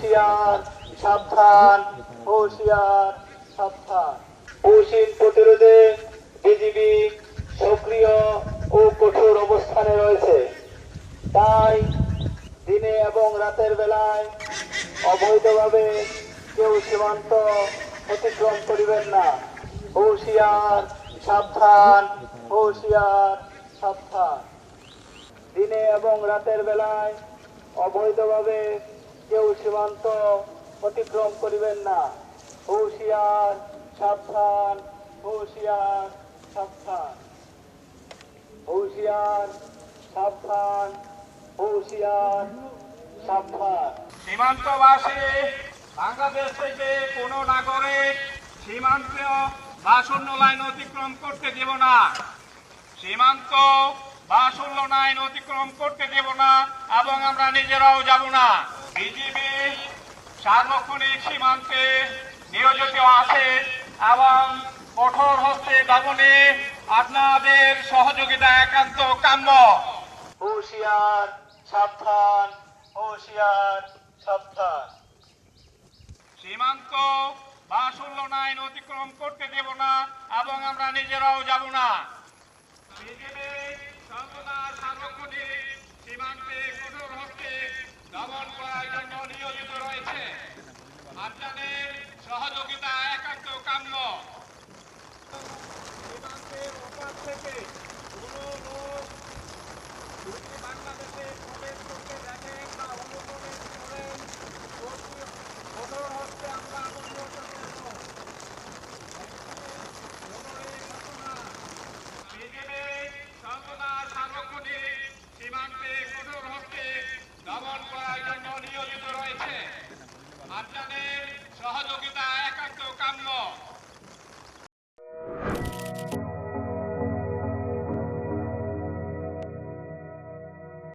হুঁশিয়ার সাবধান, হুঁশিয়ার সাবধান। পশ্চিম প্রতিরোধে বিজিবি সক্রিয় ও কঠোর অবস্থানে রয়েছে। তাই দিনে এবং রাতের বেলায় অবৈধভাবে কেউ সীমান্ত অতিক্রম করিবেন না। হুঁশিয়ার সাবধান, হুঁশিয়ার সাবধান। দিনে এবং রাতের বেলায় অবৈধভাবে কেউ সীমান্ত অতিক্রম করিবেন না। হুঁশিয়ার সাবধান, হুঁশিয়ার সাবধান। হুঁশিয়ার সাবধান, হুঁশিয়ার সাবধান। সীমান্তবাসী বাংলাদেশ থেকে কোনো নাগরিক সীমান্ত বা শূন্য লাইন অতিক্রম করতে দেব না। সীমান্ত বা শূন্য লাইন অতিক্রম করতে দেব না এবং আমরা নিজেরাও যাব না। বিজিবি সার্বক্ষণিক সীমান্তে নিয়োজিত আছে এবং কঠোর হস্তে দমনে আপনাদের সহযোগিতা একান্ত কাম্য। হুঁশিয়ার সাবধান, হুঁশিয়ার সাবধান। সীমান্ত বা শূন্য লাইন অতিক্রম করতে দেব না এবং আমরা নিজেরাও যাব না। বিজিবি সর্বদা সার্বক্ষণিক সীমান্তে কঠোর হস্তে দমন করার জন্য নিয়োজিত রয়েছে। আপনাদের সহযোগিতা একান্ত কাম্য। সীমান্তের ওপার থেকে কোনো লোক যদি বাংলাদেশে প্রবেশ করতে দেখেন